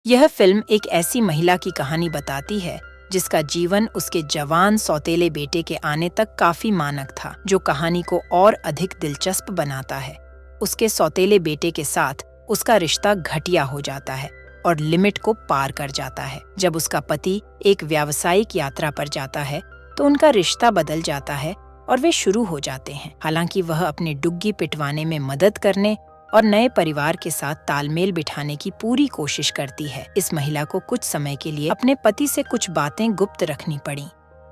यह फिल्म एक ऐसी महिला की कहानी बताती है जिसका जीवन उसके जवान सौतेले बेटे के आने तक काफी मानक था, जो कहानी को और अधिक दिलचस्प बनाता है। उसके सौतेले बेटे के साथ उसका रिश्ता घटिया हो जाता है और लिमिट को पार कर जाता है। जब उसका पति एक व्यावसायिक यात्रा पर जाता है तो उनका रिश्ता बदल जाता है और वे शुरू हो जाते हैं। हालांकि वह अपने डुग्गी पिटवाने में मदद करने और नए परिवार के साथ तालमेल बिठाने की पूरी कोशिश करती है। इस महिला को कुछ समय के लिए अपने पति से कुछ बातें गुप्त रखनी पड़ी,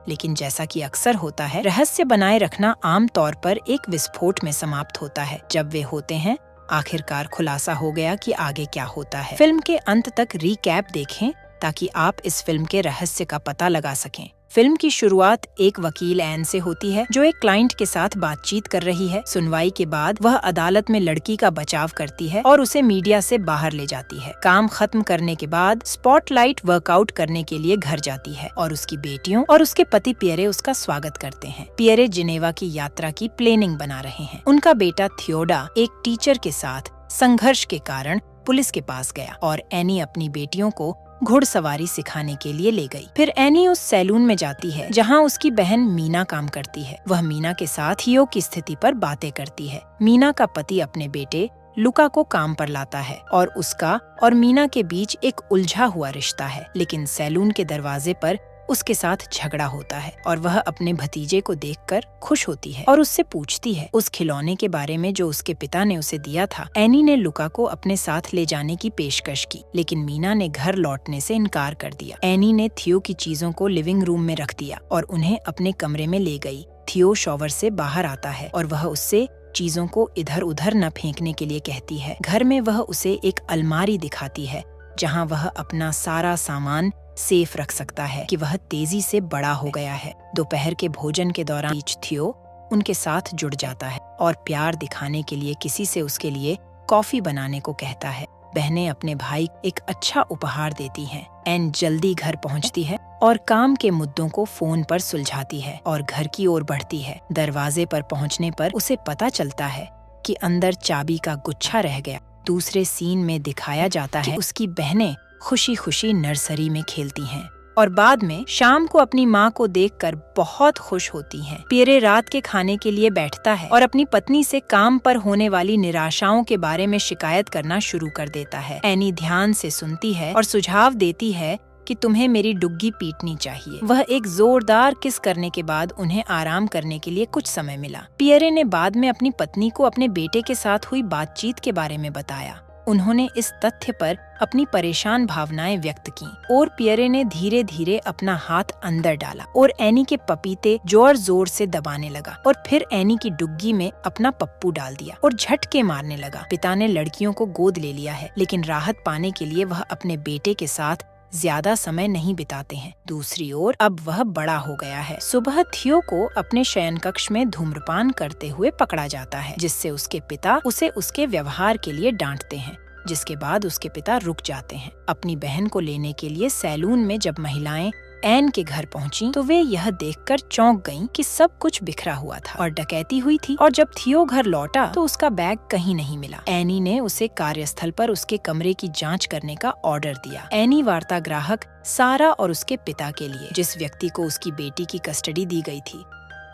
लेकिन जैसा कि अक्सर होता है, रहस्य बनाए रखना आम तौर पर एक विस्फोट में समाप्त होता है। जब वे होते हैं, आखिरकार खुलासा हो गया कि आगे क्या होता है। फिल्म के अंत तक रीकैप देखें ताकि आप इस फिल्म के रहस्य का पता लगा सकें। फिल्म की शुरुआत एक वकील एन से होती है जो एक क्लाइंट के साथ बातचीत कर रही है। सुनवाई के बाद वह अदालत में लड़की का बचाव करती है और उसे मीडिया से बाहर ले जाती है। काम खत्म करने के बाद स्पॉटलाइट वर्कआउट करने के लिए घर जाती है और उसकी बेटियों और उसके पति पियरे उसका स्वागत करते हैं। पियरे जिनेवा की यात्रा की प्लानिंग बना रहे हैं। उनका बेटा थियोडा एक टीचर के साथ संघर्ष के कारण पुलिस के पास गया और एनी अपनी बेटियों को घुड़सवारी सिखाने के लिए ले गई। फिर एनी उस सैलून में जाती है जहां उसकी बहन मीना काम करती है। वह मीना के साथ थियो की स्थिति पर बातें करती है। मीना का पति अपने बेटे लुका को काम पर लाता है और उसका और मीना के बीच एक उलझा हुआ रिश्ता है। लेकिन सैलून के दरवाजे पर उसके साथ झगड़ा होता है और वह अपने भतीजे को देखकर खुश होती है और उससे पूछती है उस खिलौने के बारे में जो उसके पिता ने उसे दिया था। एनी ने लुका को अपने साथ ले जाने की पेशकश की, लेकिन मीना ने घर लौटने से इनकार कर दिया। एनी ने थियो की चीजों को लिविंग रूम में रख दिया और उन्हें अपने कमरे में ले गई। थियो शॉवर से बाहर आता है और वह उससे चीजों को इधर उधर न फेंकने के लिए कहती है। घर में वह उसे एक अलमारी दिखाती है जहाँ वह अपना सारा सामान सेफ रख सकता है कि वह तेजी से बड़ा हो गया है। दोपहर के भोजन के दौरान थियो उनके साथ जुड़ जाता है और प्यार दिखाने के लिए किसी से उसके लिए कॉफी बनाने को कहता है। बहनें अपने भाई एक अच्छा उपहार देती हैं। एन जल्दी घर पहुंचती है और काम के मुद्दों को फोन पर सुलझाती है और घर की ओर बढ़ती है। दरवाजे पर पहुंचने पर उसे पता चलता है कि अंदर चाबी का गुच्छा रह गया। दूसरे सीन में दिखाया जाता है उसकी बहनें खुशी खुशी नर्सरी में खेलती हैं और बाद में शाम को अपनी माँ को देखकर बहुत खुश होती हैं। पियरे रात के खाने के लिए बैठता है और अपनी पत्नी से काम पर होने वाली निराशाओं के बारे में शिकायत करना शुरू कर देता है। एनी ध्यान से सुनती है और सुझाव देती है कि तुम्हें मेरी डुग्गी पीटनी चाहिए। वह एक जोरदार किस करने के बाद उन्हें आराम करने के लिए कुछ समय मिला। पियरे ने बाद में अपनी पत्नी को अपने बेटे के साथ हुई बातचीत के बारे में बताया। उन्होंने इस तथ्य पर अपनी परेशान भावनाएं व्यक्त की और पियरे ने धीरे धीरे अपना हाथ अंदर डाला और एनी के पपीते जोर जोर से दबाने लगा और फिर एनी की डुग्गी में अपना पप्पू डाल दिया और झटके मारने लगा। पिता ने लड़कियों को गोद ले लिया है, लेकिन राहत पाने के लिए वह अपने बेटे के साथ ज्यादा समय नहीं बिताते हैं। दूसरी ओर अब वह बड़ा हो गया है। सुबह थियो को अपने शयन कक्ष में धूम्रपान करते हुए पकड़ा जाता है, जिससे उसके पिता उसे उसके व्यवहार के लिए डांटते हैं, जिसके बाद उसके पिता रुक जाते हैं। अपनी बहन को लेने के लिए सैलून में जब महिलाएं एन के घर पहुंची तो वे यह देखकर चौंक गईं कि सब कुछ बिखरा हुआ था और डकैती हुई थी। और जब थियो घर लौटा तो उसका बैग कहीं नहीं मिला। एनी ने उसे कार्यस्थल पर उसके कमरे की जांच करने का ऑर्डर दिया। एनी वार्ता ग्राहक सारा और उसके पिता के लिए, जिस व्यक्ति को उसकी बेटी की कस्टडी दी गई थी,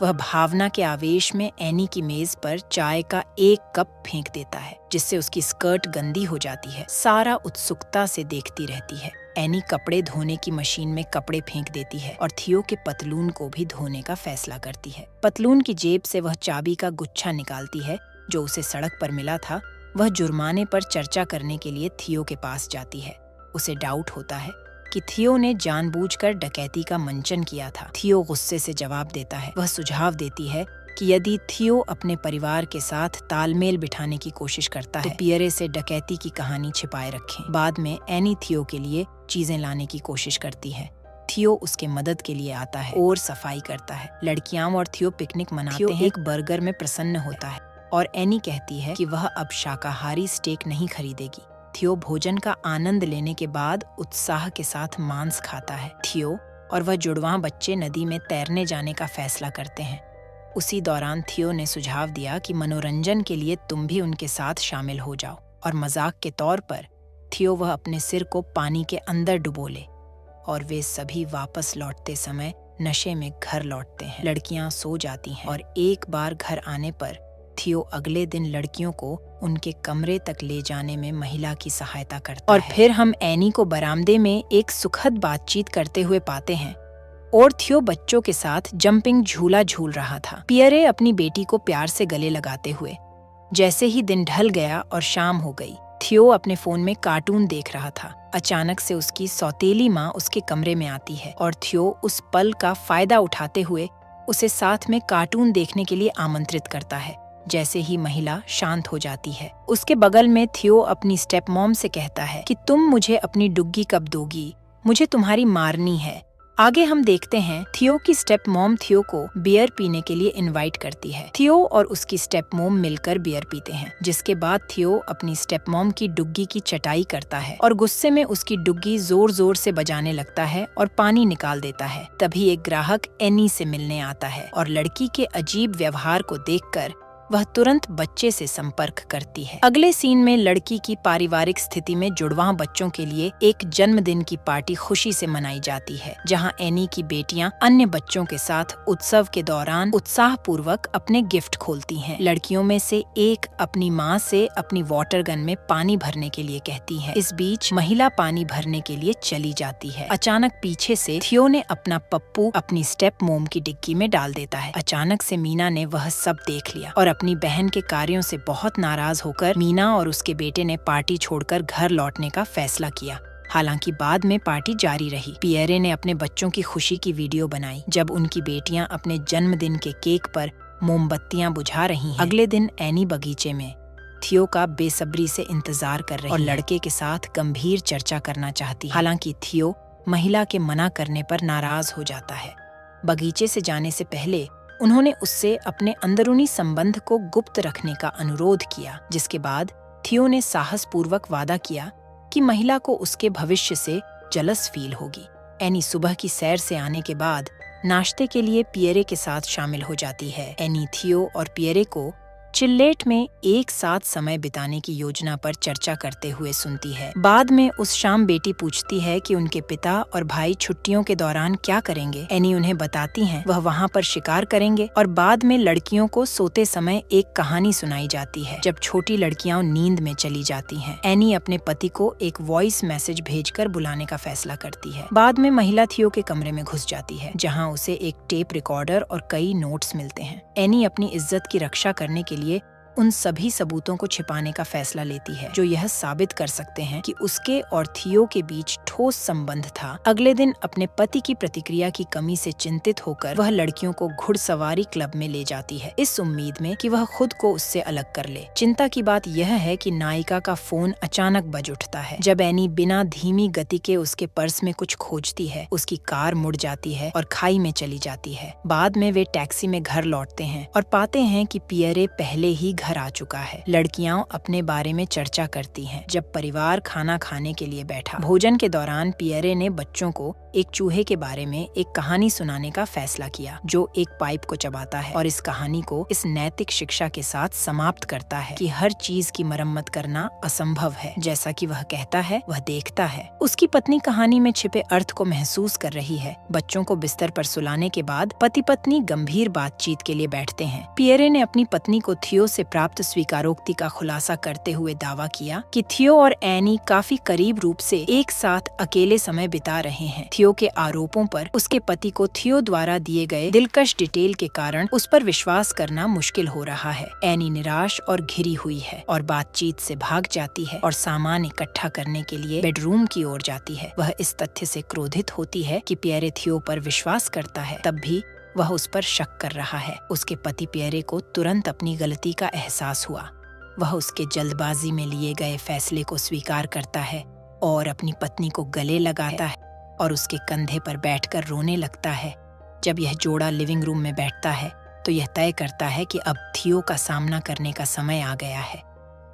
वह भावना के आवेश में एनी की मेज पर चाय का एक कप फेंक देता है, जिससे उसकी स्कर्ट गंदी हो जाती है। सारा उत्सुकता से देखती रहती है। एनी कपड़े धोने की मशीन में कपड़े फेंक देती है और थियो के पतलून को भी धोने का फैसला करती है। पतलून की जेब से वह चाबी का गुच्छा निकालती है जो उसे सड़क पर मिला था। वह जुर्माने पर चर्चा करने के लिए थियो के पास जाती है। उसे डाउट होता है कि थियो ने जानबूझकर डकैती का मंचन किया था। थियो गुस्से से जवाब देता है। वह सुझाव देती है कि यदि थियो अपने परिवार के साथ तालमेल बिठाने की कोशिश करता है तो पियरे से डकैती की कहानी छिपाए रखें। बाद में एनी थियो के लिए चीजें लाने की कोशिश करती है। थियो उसके मदद के लिए आता है और सफाई करता है। लड़कियां और थियो पिकनिक मनाते हैं। एक बर्गर में प्रसन्न होता है और एनी कहती है कि वह अब शाकाहारी स्टेक नहीं खरीदेगी। थियो भोजन का आनंद लेने के बाद उत्साह के साथ मांस खाता है। थियो और वह जुड़वां बच्चे नदी में तैरने जाने का फैसला करते हैं। उसी दौरान थियो ने सुझाव दिया कि मनोरंजन के लिए तुम भी उनके साथ शामिल हो जाओ और मजाक के तौर पर थियो वह अपने सिर को पानी के अंदर डुबो ले और वे सभी वापस लौटते समय नशे में घर लौटते हैं। लड़कियां सो जाती हैं और एक बार घर आने पर थियो अगले दिन लड़कियों को उनके कमरे तक ले जाने में महिला की सहायता करता है। और फिर हम एनी को बरामदे में एक सुखद बातचीत करते हुए पाते हैं और थियो बच्चों के साथ जंपिंग झूला झूल रहा था। पियरे अपनी बेटी को प्यार से गले लगाते हुए। जैसे ही दिन ढल गया और शाम हो गई, थियो अपने फोन में कार्टून देख रहा था। अचानक से उसकी सौतेली माँ उसके कमरे में आती है और थियो उस पल का फायदा उठाते हुए उसे साथ में कार्टून देखने के लिए आमंत्रित करता है। जैसे ही महिला शांत हो जाती है, उसके बगल में थियो अपनी स्टेप मॉम से कहता है कि तुम मुझे अपनी डुग्गी कब दोगी, मुझे तुम्हारी मारनी है। आगे हम देखते हैं थियो की स्टेप मॉम थियो को बियर पीने के लिए इनवाइट करती है। थियो और उसकी स्टेप मॉम मिलकर बियर पीते हैं, जिसके बाद थियो अपनी स्टेप मॉम की डुग्गी की चटाई करता है और गुस्से में उसकी डुग्गी जोर जोर से बजाने लगता है और पानी निकाल देता है। तभी एक ग्राहक एनी से मिलने आता है और लड़की के अजीब व्यवहार को देखकर वह तुरंत बच्चे से संपर्क करती है। अगले सीन में लड़की की पारिवारिक स्थिति में जुड़वां बच्चों के लिए एक जन्मदिन की पार्टी खुशी से मनाई जाती है, जहां एनी की बेटियां अन्य बच्चों के साथ उत्सव के दौरान उत्साहपूर्वक अपने गिफ्ट खोलती हैं। लड़कियों में से एक अपनी माँ से अपनी वाटर गन में पानी भरने के लिए कहती है। इस बीच महिला पानी भरने के लिए चली जाती है। अचानक पीछे से थियो ने अपना पप्पू अपनी स्टेप मोम की डिग्गी में डाल देता है। अचानक से मीना ने वह सब देख लिया और अपनी बहन के कार्यों से बहुत नाराज होकर मीना और उसके बेटे ने पार्टी छोड़कर घर लौटने का फैसला किया। हालांकि बाद में पार्टी जारी रही। पियरे ने अपने बच्चों की खुशी की वीडियो बनाई जब उनकी बेटियां अपने जन्मदिन के केक पर मोमबत्तियां बुझा रही हैं। अगले दिन एनी बगीचे में थियो का बेसब्री से इंतजार कर रही और लड़के के साथ गंभीर चर्चा करना चाहती। हालांकि थियो महिला के मना करने पर नाराज हो जाता है। बगीचे से जाने से पहले उन्होंने उससे अपने अंदरूनी संबंध को गुप्त रखने का अनुरोध किया, जिसके बाद थियो ने साहसपूर्वक वादा किया कि महिला को उसके भविष्य से जलस फील होगी। एनी सुबह की सैर से आने के बाद नाश्ते के लिए पियरे के साथ शामिल हो जाती है। एनी थियो और पियरे को चिल्लेट में एक साथ समय बिताने की योजना पर चर्चा करते हुए सुनती है। बाद में उस शाम बेटी पूछती है कि उनके पिता और भाई छुट्टियों के दौरान क्या करेंगे। एनी उन्हें बताती हैं वह वहाँ पर शिकार करेंगे और बाद में लड़कियों को सोते समय एक कहानी सुनाई जाती है जब छोटी लड़कियां नींद में चली जाती हैं। एनी अपने पति को एक वॉइस मैसेज भेजकर बुलाने का फैसला करती है। बाद में महिला थियो के कमरे में घुस जाती है, जहाँ उसे एक टेप रिकॉर्डर और कई नोट्स मिलते हैं। एनी अपनी इज्जत की रक्षा करने के लिए उन सभी सबूतों को छिपाने का फैसला लेती है जो यह साबित कर सकते हैं कि उसके और थियो के बीच ठोस संबंध था। अगले दिन अपने पति की प्रतिक्रिया की कमी से चिंतित होकर वह लड़कियों को घुड़सवारी क्लब में ले जाती है, इस उम्मीद में कि वह खुद को उससे अलग कर ले। चिंता की बात यह है कि नायिका का फोन अचानक बज उठता है। जब एनी बिना धीमी गति के उसके पर्स में कुछ खोजती है, उसकी कार मुड़ जाती है और खाई में चली जाती है। बाद में वे टैक्सी में घर लौटते हैं और पाते हैं कि पियरे पहले ही घर आ चुका है। लड़कियां अपने बारे में चर्चा करती हैं जब परिवार खाना खाने के लिए बैठा। भोजन के दौरान पियरे ने बच्चों को एक चूहे के बारे में एक कहानी सुनाने का फैसला किया जो एक पाइप को चबाता है और इस कहानी को इस नैतिक शिक्षा के साथ समाप्त करता है कि हर चीज की मरम्मत करना असंभव है। जैसा कि वह कहता है वह देखता है। उसकी पत्नी कहानी में छिपे अर्थ को महसूस कर रही है। बच्चों को बिस्तर पर सुलाने के बाद पति पत्नी गंभीर बातचीत के लिए बैठते हैं। पियरे ने अपनी पत्नी को थियो से प्राप्त स्वीकारोक्ति का खुलासा करते हुए दावा किया कि थियो और एनी काफी करीब रूप से एक साथ अकेले समय बिता रहे हैं। थियो के आरोपों पर उसके पति को थियो द्वारा दिए गए दिलकश डिटेल के कारण उस पर विश्वास करना मुश्किल हो रहा है। एनी निराश और घिरी हुई है और बातचीत से भाग जाती है और सामान इकट्ठा करने के लिए बेडरूम की ओर जाती है। वह इस तथ्य से क्रोधित होती है कि पियरे थियो पर विश्वास करता है, तब भी वह उस पर शक कर रहा है। उसके पति पियरे को तुरंत अपनी गलती का एहसास हुआ। वह उसके जल्दबाजी में लिए गए फैसले को स्वीकार करता है और अपनी पत्नी को गले लगाता है और उसके कंधे पर बैठकर रोने लगता है। जब यह जोड़ा लिविंग रूम में बैठता है तो यह तय करता है कि अब थियो का सामना करने का समय आ गया है।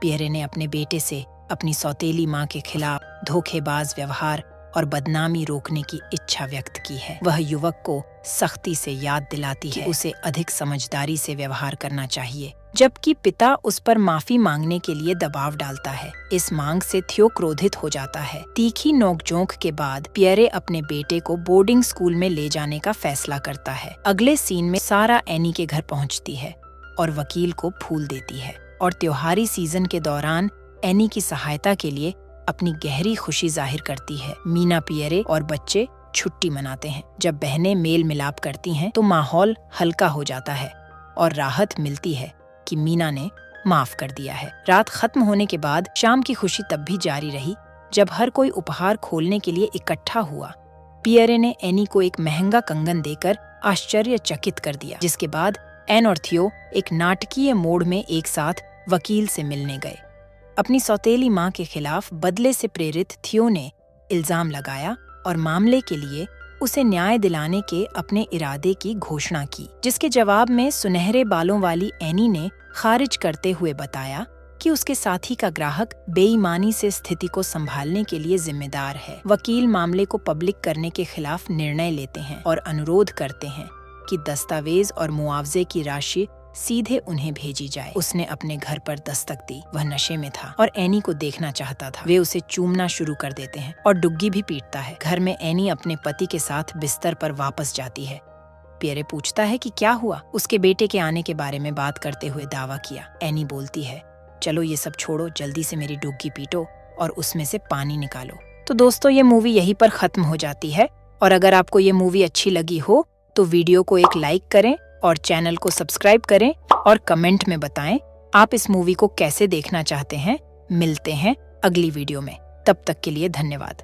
पियरे ने अपने बेटे से अपनी सौतेली माँ के खिलाफ धोखेबाज व्यवहार और बदनामी रोकने की इच्छा व्यक्त की है। वह युवक को सख्ती से याद दिलाती है कि उसे अधिक समझदारी से व्यवहार करना चाहिए जबकि पिता उस पर माफी मांगने के लिए दबाव डालता है। इस मांग से थियो क्रोधित हो जाता है। तीखी नोकझोंक के बाद पियरे अपने बेटे को बोर्डिंग स्कूल में ले जाने का फैसला करता है। अगले सीन में सारा एनी के घर पहुंचती है और वकील को फूल देती है और त्योहारी सीजन के दौरान एनी की सहायता के लिए अपनी गहरी खुशी जाहिर करती है। मीना, पियरे और बच्चे छुट्टी मनाते हैं। जब बहनें मेल मिलाप करती हैं तो माहौल हल्का हो जाता है और राहत मिलती है कि मीना ने माफ कर दिया है। रात खत्म होने के बाद शाम की खुशी तब भी जारी रही जब हर कोई उपहार खोलने के लिए इकट्ठा हुआ। पियरे ने एनी को एक महंगा कंगन देकर आश्चर्यचकित कर दिया, जिसके बाद एन और थियो एक नाटकीय मोड़ में एक साथ वकील से मिलने गए। अपनी सौतेली मां के खिलाफ बदले से प्रेरित थियो ने इल्जाम लगाया और मामले के लिए उसे न्याय दिलाने के अपने इरादे की घोषणा की, जिसके जवाब में सुनहरे बालों वाली एनी ने खारिज करते हुए बताया कि उसके साथी का ग्राहक बेईमानी से स्थिति को संभालने के लिए जिम्मेदार है। वकील मामले को पब्लिक करने के खिलाफ निर्णय लेते हैं और अनुरोध करते हैं कि दस्तावेज और मुआवजे की राशि सीधे उन्हें भेजी जाए। उसने अपने घर पर दस्तक दी। वह नशे में था और एनी को देखना चाहता था। वे उसे चूमना शुरू कर देते हैं और डुग्गी भी पीटता है। घर में एनी अपने पति के साथ बिस्तर पर वापस जाती है। पियरे पूछता है कि क्या हुआ। उसके बेटे के आने के बारे में बात करते हुए दावा किया। एनी बोलती है, चलो ये सब छोड़ो, जल्दी से मेरी डुग्गी पीटो और उसमें से पानी निकालो। तो दोस्तों, ये मूवी यहीं पर खत्म हो जाती है। और अगर आपको ये मूवी अच्छी लगी हो तो वीडियो को एक लाइक करें और चैनल को सब्सक्राइब करें और कमेंट में बताएं आप इस मूवी को कैसे देखना चाहते हैं। मिलते हैं अगली वीडियो में, तब तक के लिए धन्यवाद।